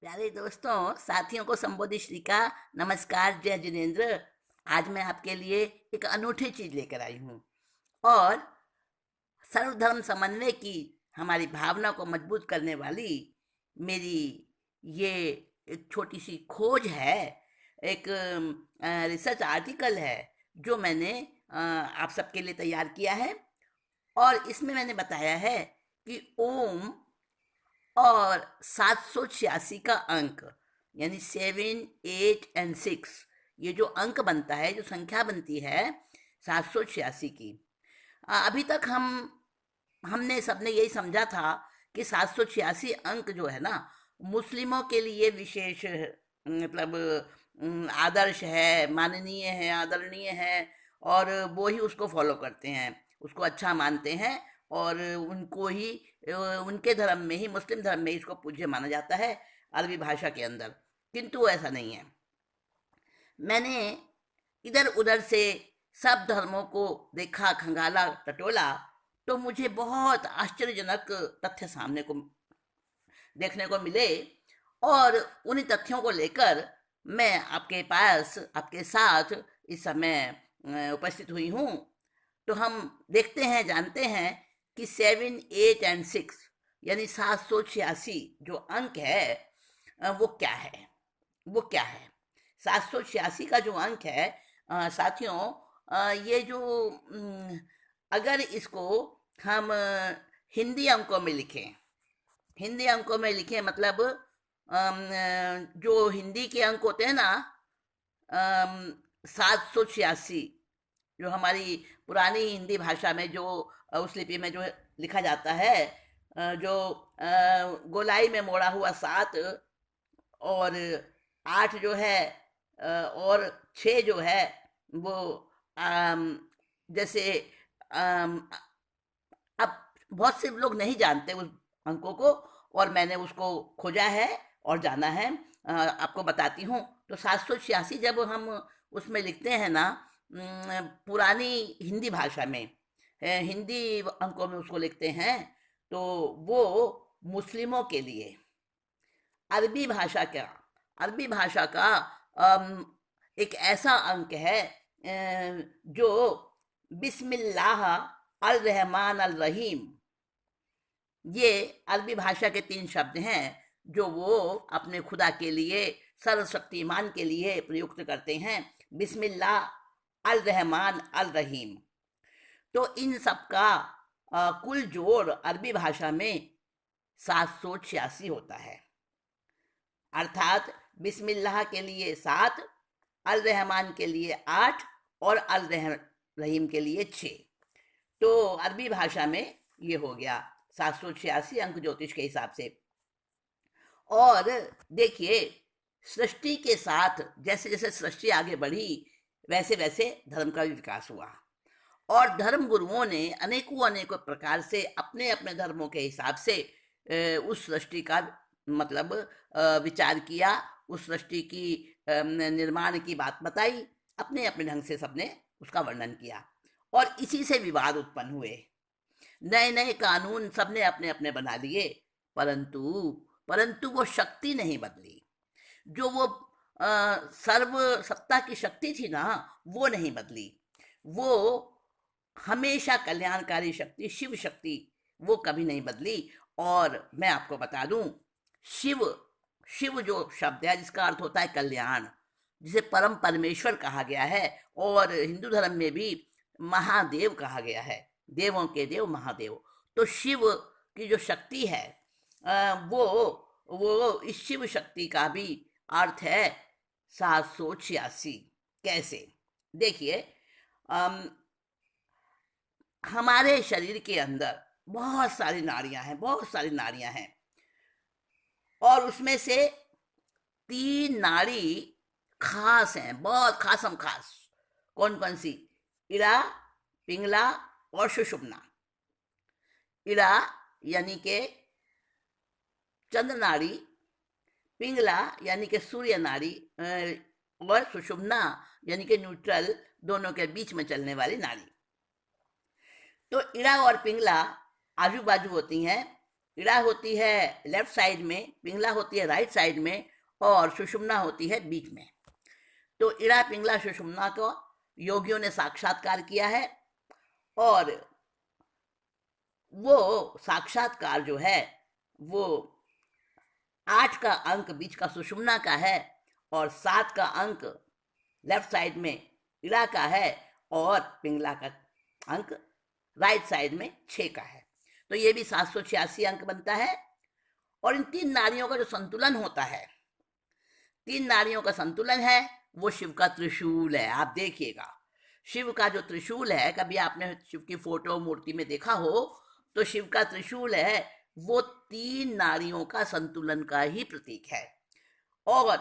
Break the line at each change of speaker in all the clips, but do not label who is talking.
प्यारे दोस्तों, साथियों को संबोधित श्री का नमस्कार। जय जिनेन्द्र। आज मैं आपके लिए एक अनूठी चीज लेकर आई हूँ और सर्वधर्म समन्वय की हमारी भावना को मजबूत करने वाली मेरी ये एक छोटी सी खोज है। एक रिसर्च आर्टिकल है जो मैंने आप सबके लिए तैयार किया है। और इसमें मैंने बताया है कि ओम और 786 का अंक, यानी 7, 8 और 6, ये जो अंक बनता है, जो संख्या बनती है 786 की। अभी तक हमने सबने यही समझा था कि 786 अंक जो है ना, मुस्लिमों के लिए विशेष मतलब आदर्श है, माननीय है, आदरणीय है। और वो ही उसको फॉलो करते हैं, उसको अच्छा मानते हैं। और उनको ही उनके धर्म में ही, मुस्लिम धर्म में ही इसको पूज्य माना जाता है, अरबी भाषा के अंदर। किंतु ऐसा नहीं है। मैंने इधर उधर से सब धर्मों को देखा, खंगाला, टटोला, तो मुझे बहुत आश्चर्यजनक तथ्य सामने को देखने को मिले। और उन्हीं तथ्यों को लेकर मैं आपके पास, आपके साथ इस समय उपस्थित हुई हूँ। तो हम देखते हैं, जानते हैं कि 7, 8 और 6 यानी 786 जो अंक है, वो क्या है। वो क्या है 786 का जो अंक है, साथियों, ये जो अगर इसको हम हिंदी अंकों में लिखें, हिंदी अंकों में लिखें मतलब जो हिंदी के अंक होते हैं ना, 786, जो हमारी पुरानी हिंदी भाषा में जो उस लिपि में जो लिखा जाता है, जो गोलाई में मोड़ा हुआ 7 और 8 जो है, और 6 जो है, वो जैसे अम, अब बहुत से लोग नहीं जानते उस अंकों को, और मैंने उसको खोजा है और जाना है। आपको बताती हूँ। तो 786 जब हम उसमें लिखते हैं ना, पुरानी हिंदी भाषा में, हिंदी अंकों में उसको लिखते हैं, तो वो मुस्लिमों के लिए अरबी भाषा का, अरबी भाषा का एक ऐसा अंक है जो बिस्मिल्लाह अल रहमान अल रहीम, ये अरबी भाषा के 3 शब्द हैं जो वो अपने खुदा के लिए, सर्वशक्तिमान के लिए प्रयुक्त करते हैं। बिस्मिल्लाह अल रहमान अल रहीम। तो इन सब का कुल जोड़ अरबी भाषा में 786 होता है। अर्थात बिस्मिल्लाह के लिए 7, अल रहमान के लिए 8 और अल रहीम के लिए 6। तो अरबी भाषा में ये हो गया 786 अंक ज्योतिष के हिसाब से। और देखिए, सृष्टि के साथ जैसे जैसे सृष्टि आगे बढ़ी, वैसे वैसे धर्म का भी विकास हुआ। और धर्म गुरुओं ने अनेकों अनेकों प्रकार से अपने अपने धर्मों के हिसाब से उस सृष्टि का मतलब विचार किया, उस सृष्टि की निर्माण की बात बताई, अपने अपने ढंग से सबने उसका वर्णन किया। और इसी से विवाद उत्पन्न हुए, नए नए कानून सबने अपने अपने बना लिए, परंतु परंतु वो शक्ति नहीं बदली। जो वो सर्व सत्ता की शक्ति थी ना, वो नहीं बदली। वो हमेशा कल्याणकारी शक्ति, शिव शक्ति, वो कभी नहीं बदली। और मैं आपको बता दूं, शिव, शिव जो शब्द है जिसका अर्थ होता है कल्याण, जिसे परम परमेश्वर कहा गया है, और हिंदू धर्म में भी महादेव कहा गया है, देवों के देव महादेव। तो शिव की जो शक्ति है, वो इस शिव शक्ति का भी अर्थ है 786। कैसे? देखिए, हमारे शरीर के अंदर बहुत सारी नाड़ियां हैं, बहुत सारी नाड़ियां हैं। और उसमें से 3 नाड़ी खास हैं, बहुत खासम खास। कौन कौन सी? इड़ा, पिंगला और सुषुम्ना। इड़ा यानी के चंद्र नाड़ी, पिंगला यानी कि सूर्य नाड़ी, और सुषुम्ना यानी कि न्यूट्रल, दोनों के बीच में चलने वाली नाड़ी। तो इड़ा और पिंगला आजू बाजू होती हैं, इड़ा होती है लेफ्ट साइड में, पिंगला होती है राइट साइड में, और सुषुम्ना होती है बीच में। तो इड़ा पिंगला सुषुम्ना को योगियों ने साक्षात्कार किया है, और वो साक्षात्कार जो है वो 8 का अंक बीच का सुषुम्ना का है, और 7 का अंक लेफ्ट साइड में इड़ा का है, और पिंगला का अंक राइट साइड में 6 का है। तो ये भी 786 अंक बनता है। और इन 3 नारियों का जो संतुलन होता है, 3 नारियों का संतुलन है, वो शिव का त्रिशूल है। आप देखिएगा, शिव का जो त्रिशूल है, कभी आपने शिव की फोटो मूर्ति में देखा हो तो शिव का त्रिशूल है वो 3 नारियों का संतुलन का ही प्रतीक है। और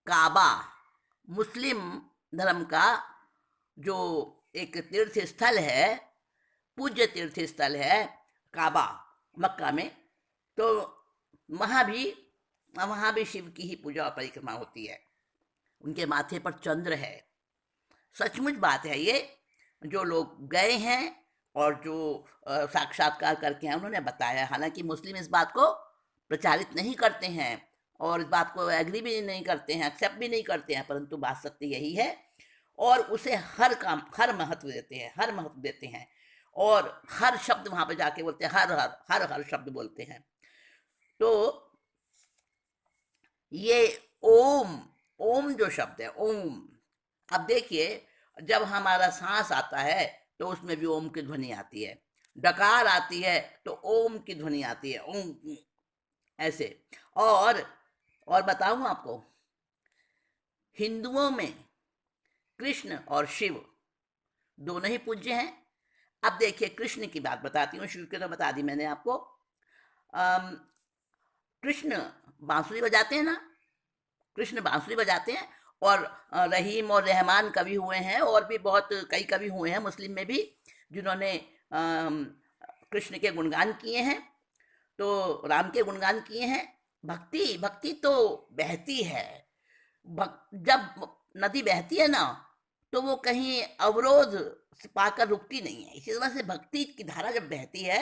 काबा मुस्लिम धर्म का जो एक तीर्थ स्थल है, पूज्य तीर्थ स्थल है काबा मक्का में, तो वहाँ भी शिव की ही पूजा और परिक्रमा होती है। उनके माथे पर चंद्र है। सचमुच बात है ये, जो लोग गए हैं और जो साक्षात्कार करके हैं उन्होंने बताया। हालांकि मुस्लिम इस बात को प्रचारित नहीं करते हैं और इस बात को एग्री भी नहीं करते हैं, एक्सेप्ट भी नहीं करते हैं, परंतु बात सत्य यही है। और उसे हर महत्व देते हैं, और हर शब्द वहां पे जाके बोलते हैं, हर शब्द बोलते हैं। तो ये ओम जो शब्द है, ओम, अब देखिए, जब हमारा सांस आता है तो उसमें भी ओम की ध्वनि आती है, डकार आती है तो ओम की ध्वनि आती है, ओम, ऐसे। और बताऊं आपको, हिंदुओं में कृष्ण और शिव दोनों ही पूज्य हैं। अब देखिए, कृष्ण की बात बताती हूँ, शिव की तो बता दी मैंने आपको। कृष्ण बांसुरी बजाते हैं ना, कृष्ण बांसुरी बजाते हैं। और रहीम और रहमान कवि हुए हैं, और भी बहुत कई कवि हुए हैं मुस्लिम में भी, जिन्होंने कृष्ण के गुणगान किए हैं, तो राम के गुणगान किए हैं। भक्ति तो बहती है। जब नदी बहती है ना, तो वो कहीं अवरोध पाकर रुकती नहीं है। इसी तरह से भक्ति की धारा जब बहती है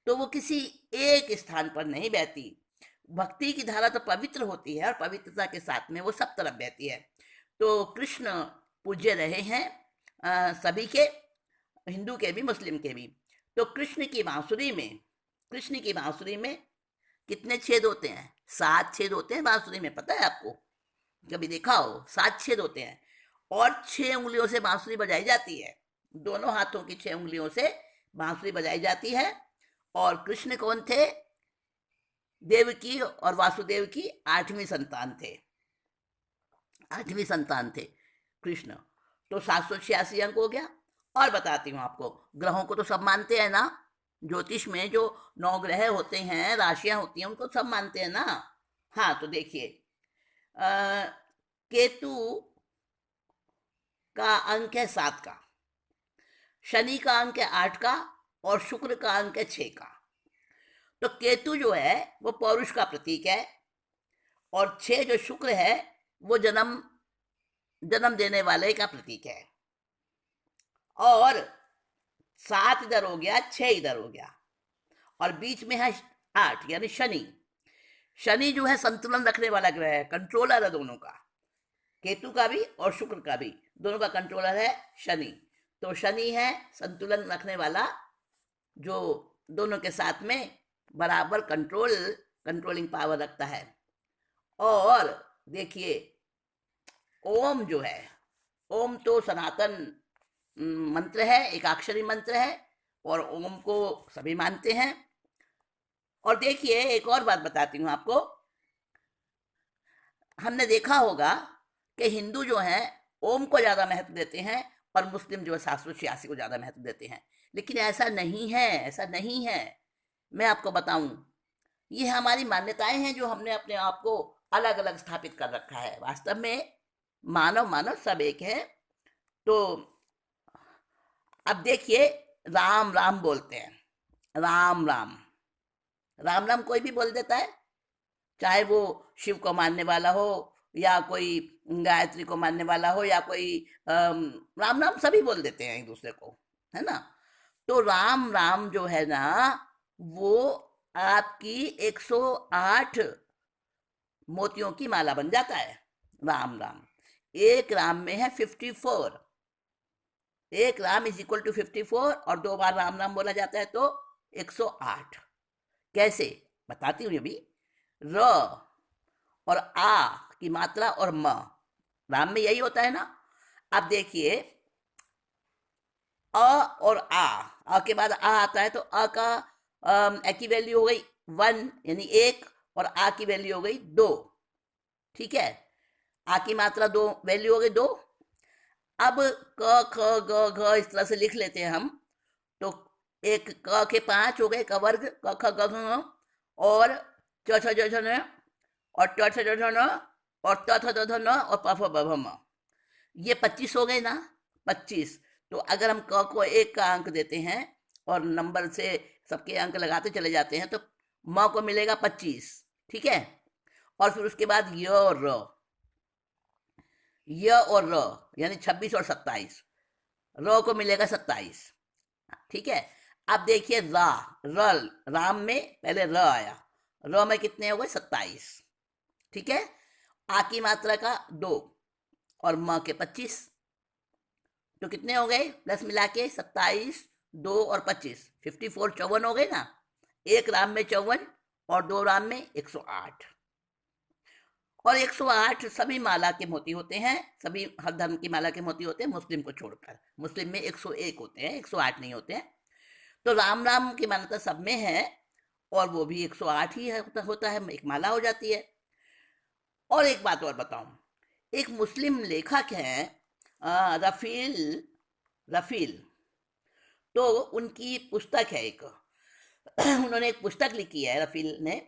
तो वो किसी एक स्थान पर नहीं बहती। भक्ति की धारा तो पवित्र होती है, और पवित्रता के साथ में वो सब तरफ बहती है। तो कृष्ण पूज्य रहे हैं सभी के, हिंदू के भी मुस्लिम के भी। तो कृष्ण की बांसुरी में कितने छेद होते हैं? 7 छेद होते हैं बांसुरी में, पता है आपको? कभी देखा हो? 7 छेद होते हैं, और 6 उंगलियों से बांसुरी बजाई जाती है। दोनों हाथों की 6 उंगलियों से बांसुरी बजाई जाती है। और कृष्ण कौन थे? देवकी और वासुदेव की 8वीं संतान थे कृष्ण। तो 786 अंक हो गया। और बताती हूँ आपको, ग्रहों को तो सब मानते हैं ना, ज्योतिष में जो 9 ग्रह होते हैं, राशियां होती हैं, उनको सब मानते हैं ना। हाँ, तो देखिए, केतु का अंक है 7 का, शनि का अंक है 8 का, और शुक्र का अंक है 6 का। तो केतु जो है वो पौरुष का प्रतीक है, और 6 जो शुक्र है वो जन्म देने वाले का प्रतीक है। और 7 इधर हो गया, 6 इधर हो गया, और बीच में है 8 यानी शनि। शनि जो है संतुलन रखने वाला ग्रह है, कंट्रोलर है दोनों का, केतु का भी और शुक्र का भी, दोनों का कंट्रोलर है शनि। तो शनि है संतुलन रखने वाला, जो दोनों के साथ में बराबर कंट्रोलिंग पावर रखता है। और देखिए, ओम जो है, ओम तो सनातन मंत्र है, एकाक्षरी मंत्र है, और ओम को सभी मानते हैं। और देखिए, एक और बात बताती हूँ आपको। हमने देखा होगा कि हिंदू जो है ओम को ज्यादा महत्व देते हैं, और मुस्लिम जो है 786 को ज्यादा महत्व देते हैं। लेकिन ऐसा नहीं है। मैं आपको बताऊं, ये हमारी मान्यताएं हैं जो हमने अपने आप को अलग अलग स्थापित कर रखा है। वास्तव में मानव सब एक है। तो अब देखिए, राम राम बोलते हैं, राम राम राम राम कोई भी बोल देता है, चाहे वो शिव को मानने वाला हो, या कोई गायत्री को मानने वाला हो, या कोई राम राम सभी बोल देते हैं एक दूसरे को, है ना। तो राम राम जो है ना, वो आपकी 108 मोतियों की माला बन जाता है। राम राम। एक राम में है 54। एक राम इज इक्वल टू 54 और 2 बार राम राम बोला जाता है तो 108। कैसे बताती हूँ। ये भी र और आ की मात्रा और म, राम में यही होता है ना। अब देखिए, अ और आ के बाद आ आता है तो अ का ए की वैल्यू हो गई 1 यानी 1 और आ की वैल्यू हो गई 2। ठीक है, आ की मात्रा 2, वैल्यू हो गई 2। अब क ख ग घ इस तरह से लिख लेते हैं हम। तो एक क के 5 हो गए, क वर्ग, क ख ग घ ङ, और च छ ज झ न, और ट ठ ड ढ न, और त थ द ध न, और प फ ब भ म। ये 25 हो गए ना, 25। तो अगर हम क को 1 का अंक देते हैं और नंबर से सबके अंक लगाते चले जाते हैं तो म को मिलेगा 25। ठीक है, और फिर उसके बाद य और र, य और र यानी 26 और 27, र को मिलेगा 27। ठीक है, अब देखिए रा, र, राम में पहले र आया, र में कितने हो गए 27। ठीक है, आ की मात्रा का 2 और म के 25, तो कितने हो गए प्लस मिला के 27, 2 और 25, 54, 54 हो गए ना। एक राम में 54 और 2 राम में 108। और 108 सभी माला के मोती होते हैं, सभी हर धर्म की माला के मोती होते हैं मुस्लिम को छोड़कर। मुस्लिम में 101 होते हैं, 108 नहीं होते हैं। तो राम राम की मान्यता सब में है और वो भी 108 ही है, होता है, एक माला हो जाती है। और एक बात और बताऊं, एक मुस्लिम लेखक हैं रफील, रफील, तो उनकी पुस्तक है एक, उन्होंने एक पुस्तक लिखी है रफील ने।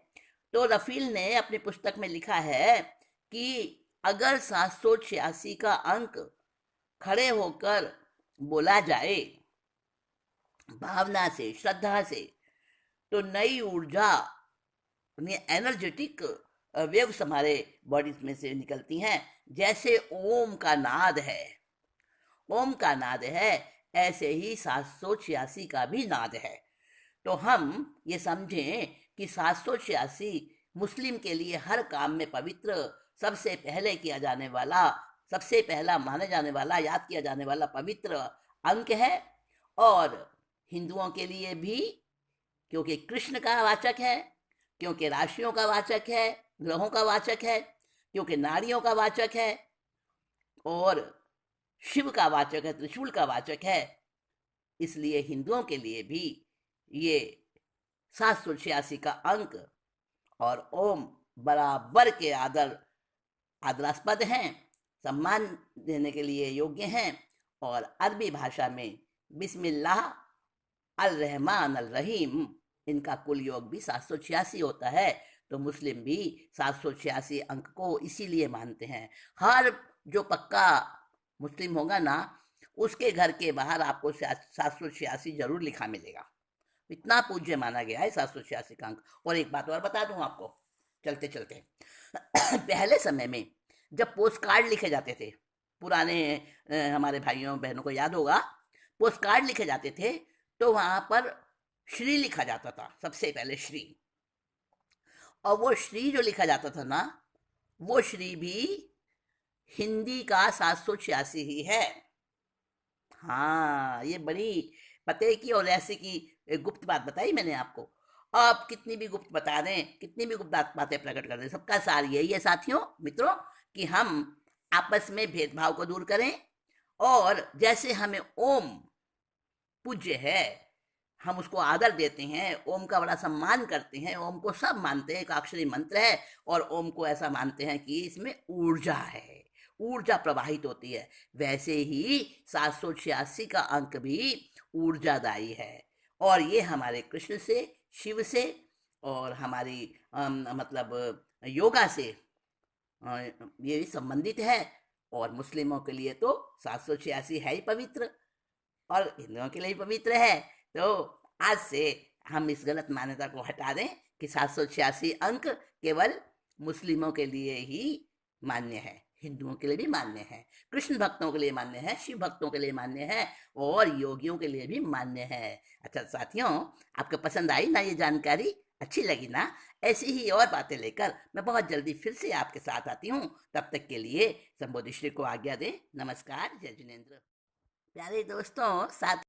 तो रफील ने अपनी पुस्तक में लिखा है कि अगर 786 का अंक खड़े होकर बोला जाए भावना से, श्रद्धा से, तो नई ऊर्जा, एनर्जेटिक वेव्स हमारे बॉडी में से निकलती हैं। जैसे ओम का नाद है, ओम का नाद है, ऐसे ही 786 का भी नाद है। तो हम ये समझें कि 786 मुस्लिम के लिए हर काम में पवित्र, सबसे पहले किया जाने वाला, सबसे पहला माने जाने वाला, याद किया जाने वाला पवित्र अंक है। और हिंदुओं के लिए भी, क्योंकि कृष्ण का वाचक है, क्योंकि राशियों का वाचक है, ग्रहों का वाचक है, क्योंकि नारियों का वाचक है, और शिव का वाचक है, त्रिशूल का वाचक है, इसलिए हिंदुओं के लिए भी ये 786 का अंक और ओम बराबर के आदरास्पद हैं, सम्मान देने के लिए योग्य हैं। और अरबी भाषा में बिस्मिल्लाह अल रहमान अल रहीम, इनका कुल योग भी 786 होता है। तो मुस्लिम भी 786 अंक को इसीलिए मानते हैं। हर जो पक्का मुस्लिम होगा ना, उसके घर के बाहर आपको 786 जरूर लिखा मिलेगा। इतना पूज्य माना गया है 786 का अंक। और एक बात और बता दूं आपको चलते चलते, पहले समय में जब पोस्ट कार्ड लिखे जाते थे, पुराने हमारे भाइयों बहनों को याद होगा, पोस्ट कार्ड लिखे जाते थे तो वहां पर श्री लिखा जाता था, सबसे पहले श्री। और वो श्री जो लिखा जाता था ना, वो श्री भी हिंदी का 786 ही है। हाँ, ये बड़ी पते की और ऐसे की एक गुप्त बात बताई मैंने आपको। आप कितनी भी गुप्त बता दें, कितनी भी गुप्त बातें प्रकट कर दें, सबका सार यही है साथियों, मित्रों, कि हम आपस में भेदभाव को दूर करें। और जैसे हमें ओम पूज्य है, हम उसको आदर देते हैं, ओम का बड़ा सम्मान करते हैं, ओम को सब मानते हैं, एक अक्षरी मंत्र है, और ओम को ऐसा मानते हैं कि इसमें ऊर्जा है, ऊर्जा प्रवाहित होती है। वैसे ही 786 का अंक भी ऊर्जादायी है। और ये हमारे कृष्ण से, शिव से, और हमारी मतलब योगा से ये भी संबंधित है। और मुस्लिमों के लिए तो 786 है ही पवित्र, और हिंदुओं के लिए ही पवित्र है। तो आज से हम इस गलत मान्यता को हटा दें कि 786 अंक केवल मुस्लिमों के लिए ही मान्य है, हिंदुओं के लिए भी मान्य है, कृष्ण भक्तों के लिए मान्य है, शिव भक्तों के लिए मान्य है, और योगियों के लिए भी मान्य है। अच्छा साथियों, आपको पसंद आई ना ये जानकारी? अच्छी लगी ना? ऐसी ही और बातें लेकर मैं बहुत जल्दी फिर से आपके साथ आती हूँ। तब तक के लिए संबोधिश्री को आज्ञा दें। नमस्कार, जय जिनेन्द्र। प्यारे दोस्तों, साथ